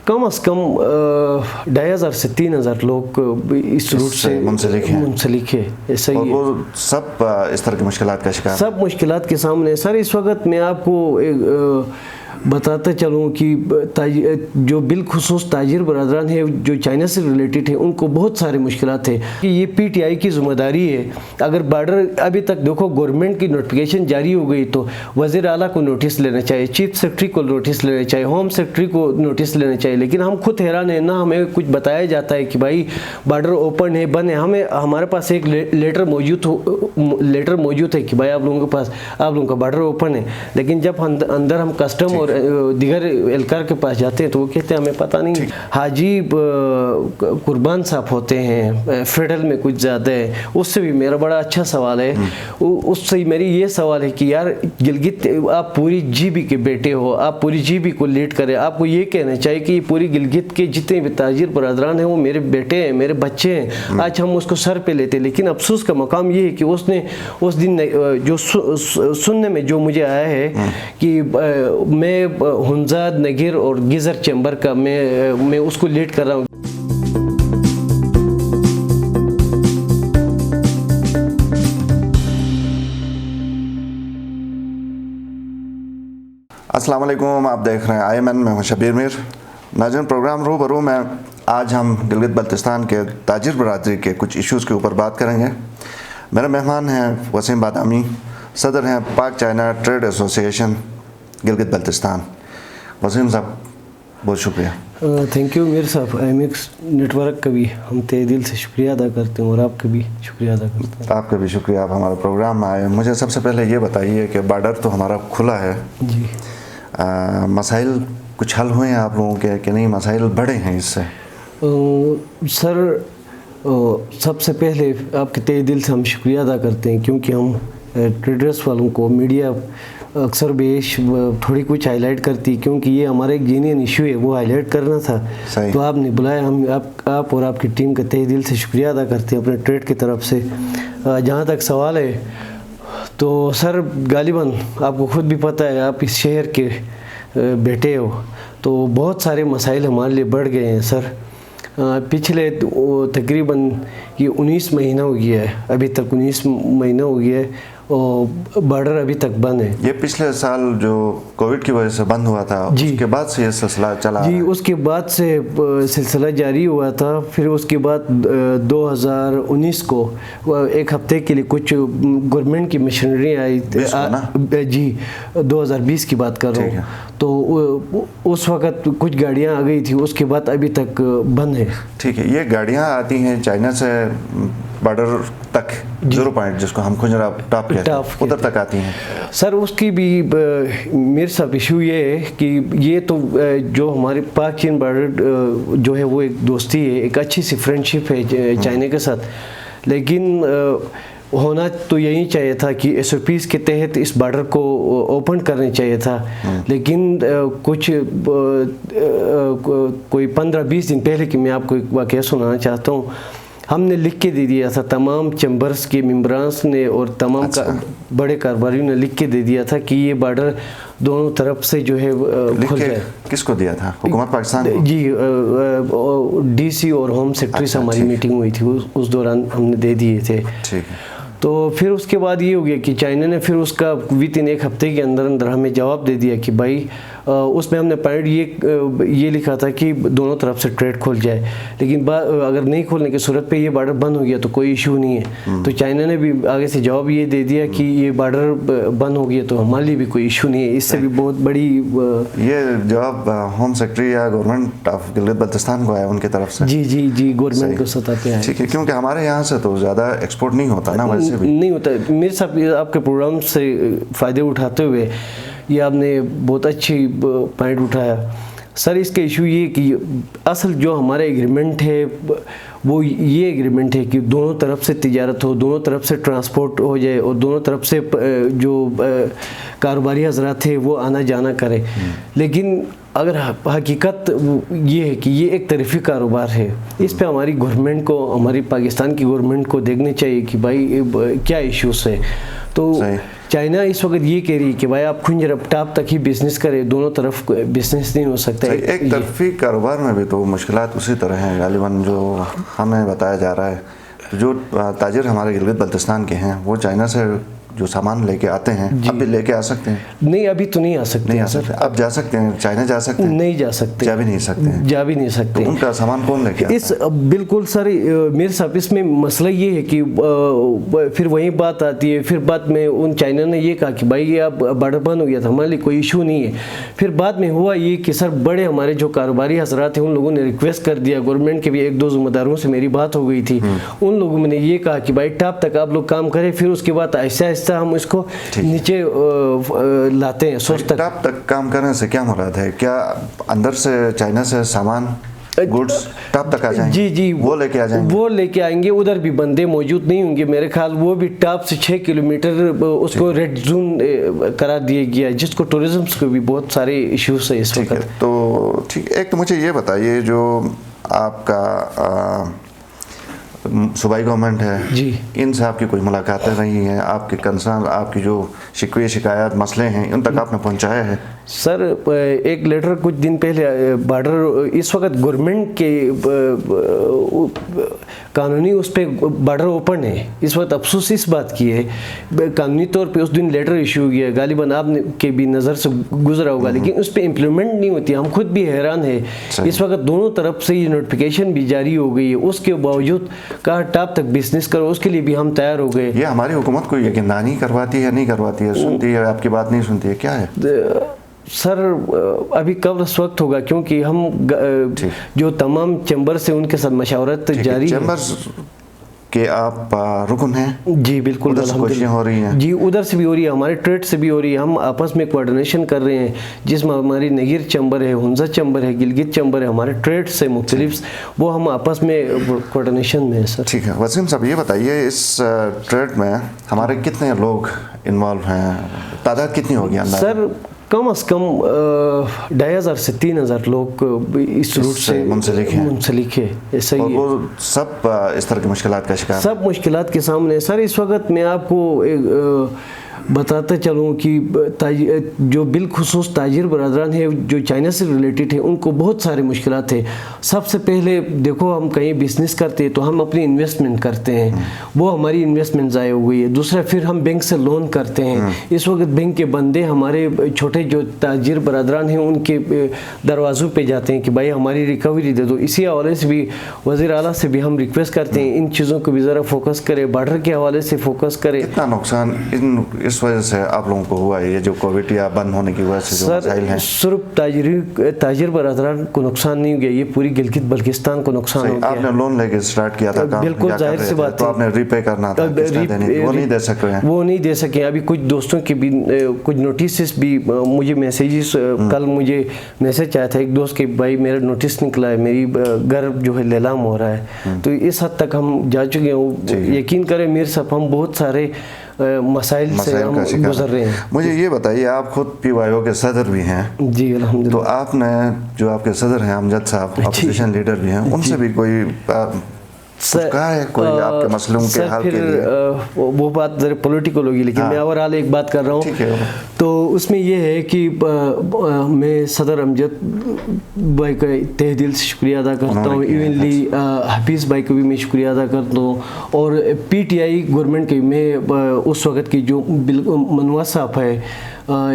कम अज़ कम 2500 से 3000 लोग इस रूट से मुंसलिक है। ऐसा ही वो सब इस तरह की मुश्किलात का शिकार, सब मुश्किलात के सामने। सर इस वक्त मैं आपको बताते चलूँ कि जो बिलखुसूस ताजिर बरदरान है जो चाइना से रिलेटेड है, उनको बहुत सारे मुश्किलात है कि ये PTI की ज़िम्मेदारी है। अगर बॉर्डर अभी तक देखो गवर्नमेंट की नोटिफिकेशन जारी हो गई तो वज़ीर आला को नोटिस लेना चाहिए, चीफ सेक्रेटरी को नोटिस लेना चाहिए, होम सेक्रेटरी को नोटिस लेना चाहिए, लेकिन हम खुद हैरान हैं ना। हमें कुछ बताया जाता है कि भाई बॉर्डर ओपन है, बंद है। हमारे पास एक लेटर मौजूद है कि भाई आप लोगों के पास, आप लोगों का बॉर्डर ओपन है, लेकिन जब अंदर हम कस्टम और दिगर एहलकार के पास जाते हैं तो वो कहते हैं हमें पता नहीं। हाजी कुर्बान साहब होते हैं, फेडरल में कुछ ज़्यादा है। उससे भी मेरा बड़ा अच्छा सवाल है, उससे मेरी ये सवाल है कि यार गिलगित, आप पूरी GB के बेटे हो, आप पूरी GB को लीड करें। आपको ये कहना चाहिए कि पूरी गिलगित के जितने भी ताजिर बरदरान हैं वो मेरे बेटे हैं, मेरे बच्चे हैं। आज हम उसको सर पे लेते, लेकिन अफसोस का मकाम ये है कि उसने उस दिन जो सुनने में जो मुझे आया है कि मैं हुंजाद, नगीर और गिजर चैम्बर का मैं उसको लीड कर रहा हूँ। अस्सलाम वालेकुम, आप देख रहे हैं IMN, मैं हूं शबीर मीर। नाज़रीन, प्रोग्राम रूबरू में आज हम गिलगित बल्तिस्तान के ताजिर बरादरी के कुछ इश्यूज़ के ऊपर बात करेंगे। मेरे मेहमान हैं वसीम बादामी, सदर हैं Pak China trade association Gilgit Baltistan. Waseem साहब, बहुत शुक्रिया। थैंक यू मीर साहब। IMX नेटवर्क का भी हम तहे दिल से शुक्रिया अदा करते हैं और आपका भी शुक्रिया अदा करते हैं। आपका भी शुक्रिया, आप हमारे प्रोग्राम में आए। मुझे सबसे पहले ये बताइए कि बॉर्डर तो हमारा खुला है जी, मसाइल कुछ हल हुए हैं आप लोगों के कि नहीं, मसाइल बढ़े हैं इससे? सर सबसे पहले आपके तहे दिल से हम शुक्रिया अदा करते हैं, क्योंकि हम ट्रेडर्स वालों को मीडिया अक्सर बेश थोड़ी कुछ हाईलाइट करती, क्योंकि ये हमारा एक जेन्युइन इशू है, वो हाईलाइट करना था। तो आपने बुलाया, हम आप और आपकी टीम का तहे दिल से शुक्रिया अदा करते हैं अपने ट्रेड की तरफ से। जहाँ तक सवाल है तो सर गालिबन आपको खुद भी पता है, आप इस शहर के बेटे हो, तो बहुत सारे मसाइल हमारे लिए बढ़ गए हैं सर। पिछले तकरीबन ये 19 महीना हो गया है, अभी तक 19 महीना हो गया है और बॉर्डर अभी तक बंद है। ये पिछले साल जो कोविड की वजह से बंद हुआ था, उसके बाद से ये सिलसिला चला? जी, उसके बाद से सिलसिला जारी हुआ था। फिर उसके बाद 2019 को एक हफ्ते के लिए कुछ गवर्नमेंट की मशीनरी आई जी, 2020 की बात कर रहा हूँ। तो उस वक्त कुछ गाड़ियाँ आ गई थी, उसके बाद अभी तक बंद है। ठीक है, ये गाड़ियाँ आती हैं चाइना से बॉर्डर तक, 0 पॉइंट जिसको हम खुजरा टॉप कहते हैं, उधर तक आती हैं सर। उसकी भी मेरे साथ इशू ये है कि ये तो जो हमारे पाक चीन बॉर्डर जो है वो एक दोस्ती है, एक अच्छी सी फ्रेंडशिप है चाइना के साथ, लेकिन होना तो यही चाहिए था कि SOPs के तहत इस बॉर्डर को ओपन करना चाहिए था। लेकिन कुछ कोई 15-20 दिन पहले की मैं आपको एक वाक़या सुनाना चाहता हूँ। हमने लिख के दे दिया था, तमाम चैम्बर्स के मेंबर्स ने और तमाम बड़े कारोबारियों ने लिख के दे दिया था कि ये बॉर्डर दोनों तरफ से जो है खुल जाए। किसको दिया था? हुकूमत पाकिस्तान को? जी, DC और होम सेक्रेटरी से हमारी मीटिंग हुई थी, उस दौरान हमने दे दिए थे। ठीक है। तो फिर उसके बाद ये हो गया कि चाइना ने फिर उसका विदिन एक हफ्ते के अंदर अंदर हमें जवाब दे दिया कि भाई उसमें हमने पॉइंट ये लिखा था कि दोनों तरफ से ट्रेड खुल जाए, लेकिन अगर नहीं खोलने की सूरत पे ये बॉर्डर बंद हो गया तो कोई इशू नहीं है। तो चाइना ने भी आगे से जवाब ये दे दिया कि ये बॉर्डर बंद हो गया तो हमारे लिए भी कोई इशू नहीं है। इससे भी बहुत बड़ी ये जवाब होम सेक्रेटरी या गवर्नमेंट ऑफ गिलगित बल्तिस्तान को आया उनकी तरफ से? जी, गवर्नमेंट को सतह पे आया। ठीक है, क्योंकि हमारे यहाँ से तो ज़्यादा एक्सपोर्ट नहीं होता ना, वैसे भी नहीं होता। मेरे साथ आपके प्रोग्राम से फ़ायदे उठाते हुए ये आपने बहुत अच्छी पॉइंट उठाया सर। इसका इशू ये कि असल जो हमारा एग्रीमेंट है वो ये एग्रीमेंट है कि दोनों तरफ से तिजारत हो, दोनों तरफ से ट्रांसपोर्ट हो जाए और दोनों तरफ से जो कारोबारी हजरात है वो आना जाना करे। लेकिन अगर हकीकत ये है कि ये एक तरफी कारोबार है, इस पे हमारी गवर्नमेंट को, हमारी पाकिस्तान की गवर्नमेंट को देखने चाहिए कि भाई क्या इश्यूज़ है। تو چائنا اس وقت یہ کہہ رہی ہے کہ بھائی آپ کنج ٹاپ تک ہی بزنس کرے، دونوں طرف بزنس نہیں ہو سکتا ہے۔ ایک طرفی کاروبار میں بھی تو مشکلات اسی طرح ہیں غالباً جو ہمیں بتایا جا رہا ہے۔ جو تاجر ہمارے گلگت بلتستان کے ہیں وہ چائنا سے جو سامان لے کے آتے ہیں اب بھی لے کے آ سکتے ہیں؟ نہیں، ابھی تو نہیں آ سکتے۔ نہیں آ سکتے۔ اب جا سکتے ہیں چائنا؟ جا سکتے ہیں؟ نہیں جا سکتے، جا بھی نہیں سکتے ہیں؟ جا بھی نہیں سکتے۔ ان کا سامان کون لے کے آتا ہے؟ بالکل سر، میرے صاحب اس میں مسئلہ یہ ہے کہ پھر وہی بات آتی ہے، پھر بعد میں ان چائنا نے یہ کہا کہ بھائی یہ اب بارڈر بند ہو گیا تھا، ہمارے لیے کوئی ایشو نہیں ہے۔ پھر بعد میں ہوا یہ کہ سر بڑے ہمارے جو کاروباری حضرات ہیں ان لوگوں نے ریکویسٹ کر دیا، گورنمنٹ کے بھی ایک دو ذمہ داروں سے میری بات ہو گئی تھی، ان لوگوں نے یہ کہا کہ بھائی ٹاپ تک آپ لوگ کام کریں، پھر اس کے بعد آہستہ آہستہ ہم اس کو نیچے لاتے ہیں سوچ تک۔ ٹاپ تک کام کرنے سے کیا مراد ہے؟ کیا اندر سے چائنا سے سامان گوڈز ٹاپ تک آ جائیں گے؟ جی وہ لے کے آ جائیں گے؟ وہ لے کے آئیں گے، ادھر بھی بندے موجود نہیں ہوں گے میرے خیال، وہ بھی ٹاپ سے 6 کلومیٹر اس کو ریڈ زون قرار دیا گیا ہے، جس کو ٹورزم کو بھی بہت سارے ایشوز ہیں اس وقت۔ تو ٹھیک، ایک تو مجھے یہ بتائیے جو آپ کا صوبائی گورنمنٹ ہے جی، ان سے آپ کی کوئی ملاقاتیں رہی ہیں؟ آپ کے کنسرن، آپ کی جو شکوے شکایات مسئلے ہیں ان تک آپ نے پہنچایا ہے؟ سر ایک لیٹر کچھ دن پہلے بارڈر اس وقت گورنمنٹ کے قانونی اس پہ بارڈر اوپن ہے، اس وقت افسوس اس بات کی ہے، قانونی طور پہ اس دن لیٹر ایشو کیا ہے، غالباً آپ کے بھی نظر سے گزرا ہوگا، لیکن اس پہ امپلیمنٹ نہیں ہوتی۔ ہم خود بھی حیران ہیں، اس وقت دونوں طرف سے یہ نوٹیفیکیشن بھی جاری ہو گئی ہے، اس کے باوجود کہا ٹاپ تک بزنس کرو، اس کے لیے بھی ہم تیار ہو گئے۔ یہ ہماری حکومت کو یقین دہانی کرواتی ہے نہیں کرواتی ہے؟ سنتی ہے آپ کی بات نہیں سنتی ہے؟ کیا ہے سر ابھی قبل اس وقت ہوگا، کیونکہ ہم جو تمام چیمبر سے ان کے ساتھ مشاورت جاری ہے۔ چیمبرز کے آپ رکن ہیں؟ جی بالکل، ادھر سے کوششیں ہو رہی ہیں؟ جی ادھر سے بھی ہو رہی ہے، ہمارے ٹریڈ سے بھی ہو رہی ہے، ہم آپس میں کوارڈینیشن کر رہے ہیں، جس میں ہماری نگیر چیمبر ہے، ہنزا چیمبر ہے، گلگت چیمبر ہے، ہمارے ٹریڈ سے مختلف، وہ ہم آپس میں کوارڈینیشن میں ہیں سر۔ ٹھیک ہے وسیم صاحب، یہ بتائیے اس ٹریڈ میں ہمارے کتنے لوگ انوالو ہیں؟ تعداد کتنی ہوگی اندازہ؟ سر کم از کم 2500 سے 3000 لوگ اس روٹ سے منسلک ہے۔ صحیح ہے، وہ سب اس طرح کی مشکلات کا شکار؟ سب مشکلات کے سامنے سر۔ اس وقت میں آپ کو بتاتا چلوں کہ جو بالخصوص تاجر برادران ہیں جو چائنا سے ریلیٹڈ ہیں ان کو بہت سارے مشکلات ہیں۔ سب سے پہلے دیکھو، ہم کہیں بزنس کرتے ہیں تو ہم اپنی انویسٹمنٹ کرتے ہیں، وہ ہماری انویسٹمنٹ ضائع ہو گئی ہے۔ دوسرا پھر ہم بینک سے لون کرتے ہیں، اس وقت بینک کے بندے ہمارے چھوٹے جو تاجر برادران ہیں ان کے دروازوں پہ جاتے ہیں کہ بھائی ہماری ریکوری دے دو۔ اسی حوالے سے بھی وزیر اعلیٰ سے بھی ہم ریکویسٹ کرتے ہیں ان چیزوں کو بھی ذرا فوکس کرے، بارڈر کے حوالے سے فوکس کرے۔ کتنا نقصان اس وجہ سے آپ لوگوں کو ہوا ہے، یہ جو کووڈ یا بند ہونے کی وجہ سے جو مسائل ہیں؟ صرف تاجر برادران کو نقصان نہیں ہو گیا، یہ پوری گلگت بلتستان کو نقصان ہو گیا۔ آپ نے لون لے کے اسٹارٹ کیا تھا کام، بالکل ظاہر سی بات ہے، تو آپ نے ری پے کرنا تھا، وہ نہیں دے سک رہے ہیں؟ وہ نہیں دے سکے۔ ابھی کچھ دوستوں کے بھی کچھ نوٹسز بھی مجھے میسیجز، کل مجھے میسج آیا تھا ایک دوست کے بھائی میرا نوٹس نکلا ہے، میری گھر جو ہے لیلام ہو رہا ہے، تو اس حد تک ہم جا چکے ہیں۔ یقین کریں میر صاحب، ہم بہت سارے مسائل سے ہم گزر رہے ہیں۔ مجھے یہ بتائیے، آپ خود پی وائی او کے صدر بھی ہیں؟ جی الحمدللہ۔ تو آپ نے جو آپ کے صدر ہیں امجد صاحب، اپوزیشن لیڈر بھی ہیں، ان سے بھی کوئی کہا ہے کوئی آپ کے مسئلوں کے حل کے لیے؟ وہ بات ذرا پولیٹیکل ہوگی، لیکن میں اوورال ایک بات کر رہا ہوں، تو اس میں یہ ہے کہ میں صدر امجد بھائی کا تہ دل سے شکریہ ادا کرتا ہوں، ایونلی حفیظ بھائی کو بھی میں شکریہ ادا کرتا ہوں، اور پی ٹی آئی گورنمنٹ کے میں اس وقت کی جو منواز صاحب ہے،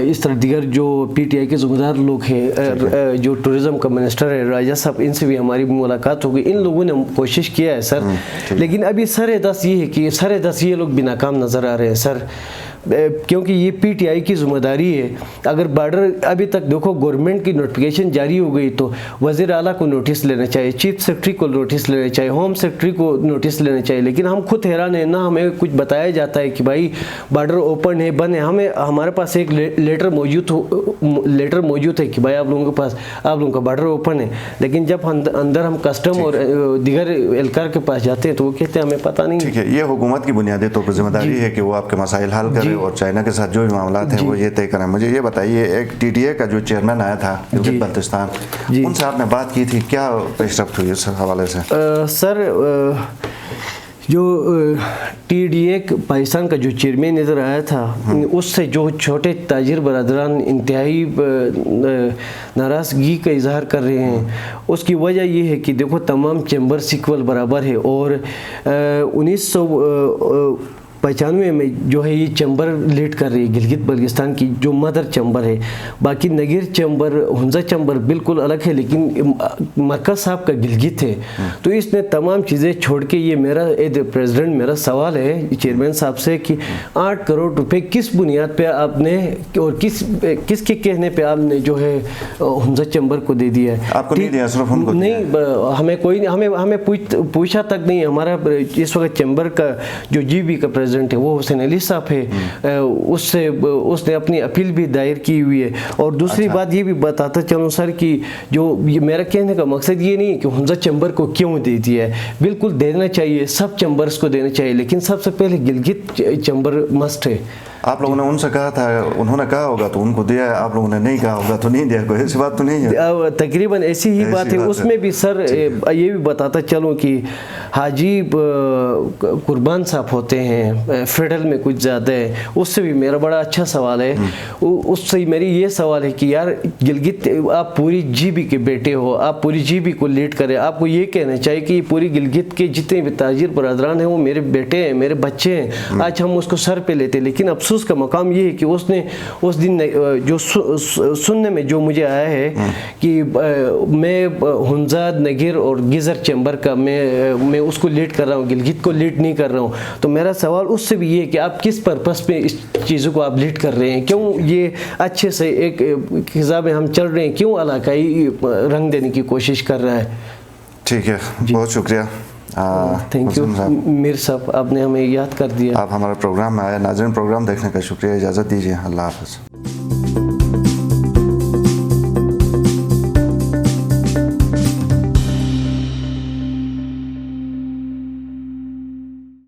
اس طرح دیگر جو پی ٹی آئی کے ذمہ دار لوگ ہیں، جو ٹورزم کا منسٹر ہے راجہ صاحب، ان سے بھی ہماری ملاقات ہو گئی۔ ان لوگوں نے کوشش کیا ہے سر، لیکن ابھی سر دست یہ ہے کہ یہ لوگ بھی ناکام نظر آ رہے ہیں سر، کیونکہ یہ پی ٹی آئی کی ذمہ داری ہے۔ اگر بارڈر ابھی تک دیکھو گورنمنٹ کی نوٹیفیکیشن جاری ہو گئی تو وزیر اعلیٰ کو نوٹس لینا چاہیے، چیف سیکرٹری کو نوٹس لینا چاہیے، ہوم سیکرٹری کو نوٹس لینا چاہیے، لیکن ہم خود حیران ہیں، نہ ہمیں کچھ بتایا جاتا ہے کہ بھائی بارڈر اوپن ہے، بند ہے۔ ہمارے پاس ایک لیٹر موجود ہے کہ بھائی آپ لوگوں کے پاس آپ لوگوں کا بارڈر اوپن ہے، لیکن جب اندر ہم کسٹم اور دیگر اہلکار کے پاس جاتے ہیں تو وہ کہتے ہیں ہمیں پتہ نہیں۔ ٹھیک ہے، یہ حکومت کی بنیادی طور پر ذمہ داری ہے کہ وہ آپ کے مسائل حل کرے اور چائنا کے ساتھ جو بھی معاملات ہیں وہ یہ طے کریں۔ مجھے یہ بتائیے، ایک ٹی ٹی اے کا جو چیئرمین آیا تھا گلگت بلتستان، ان سے آپ نے بات کی تھی، کیا پیش رفت ہوئی اس حوالے سے؟ سر जो TDA पाकिस्तान का जो चेयरमैन नज़र आया था, उससे जो छोटे ताजिर बरदरान इंतहाई नाराज़गी का इजहार कर रहे हैं, उसकी वजह ये है कि देखो तमाम चैम्बर इक्वल बराबर है और 1995 में जो है ये चैम्बर लीड कर रही है गिलगित बल्तिस्तान की, जो मदर चैम्बर है। बाकी नगीर चैम्बर, हुंजा चैम्बर बिल्कुल अलग है, लेकिन मरकज़ साहब का गिलगित है। तो इसने तमाम चीज़ें छोड़ के, ये मेरा प्रेसिडेंट मेरा सवाल है चेयरमैन साहब से कि 8 करोड़ रुपए किस बुनियाद पे आपने और किसके कहने पे आपने जो है हुंजा चैम्बर को दे दिया है? आपको नहीं दिया, सिर्फ उनको नहीं, हमें कोई हमें पूछा तक नहीं। हमारा इस वक्त चैम्बर का जो GB का प्रेसिडेंट है वो हुसैन अली साहब है, उसने अपनी अपील भी दायर की हुई है। और दूसरी बात ये भी बताता चलूँ सर कि जो मेरा कहने का मकसद ये नहीं है कि हुंजा चैम्बर को क्यों दे दिया है, बिल्कुल देना चाहिए, सब चैम्बर्स को देना चाहिए, लेकिन सबसे पहले गिलगित चैम्बर मस्ट है। आप लोगों ने उनसे कहा था, उन्होंने कहा होगा तो उनको दिया है, आप लोगों ने नहीं कहा होगा तो नहीं दिया, कोई ऐसी बात तो नहीं है? तकरीबन ऐसी ही बात है। उसमें भी सर ये भी बताता चलूँ कि हाजी कुर्बान साहब होते हैं फेडरल में कुछ ज़्यादा है, उससे भी मेरा बड़ा अच्छा सवाल है। उससे मेरी ये सवाल है कि यार गिलगित, आप पूरी GB के बेटे हो, आप पूरी GB को लीड करें, आपको ये कहना चाहिए कि पूरी गिलगित के जितने भी ताजिर बरदरान हैं वो मेरे बेटे हैं, मेरे बच्चे हैं। आज हम उसको सर पे लेते, लेकिन अफसोस का मकाम ये है कि उसने उस दिन जो सुनने में जो मुझे आया है कि मैं हुंजा, नगीर और गिजर चैम्बर का मैं उसको लीड कर रहा हूँ, गिलगित को लीड नहीं कर रहा हूँ। तो मेरा सवाल उससे भी ये है कि आप किस पर्पस पे इस चीज़ों को आप लीड कर रहे हैं, क्यों ये अच्छे से एक हिसाब में हम चल रहे हैं, क्यों इलाकाई रंग देने की कोशिश कर रहा है? ठीक है, बहुत शुक्रिया। थैंक यू मीर साहब, आपने हमें याद कर दिया। आप हमारे प्रोग्राम में आए। नाज़रीन, प्रोग्राम देखने का शुक्रिया, इजाज़त दीजिए, अल्लाह हाफ़िज़।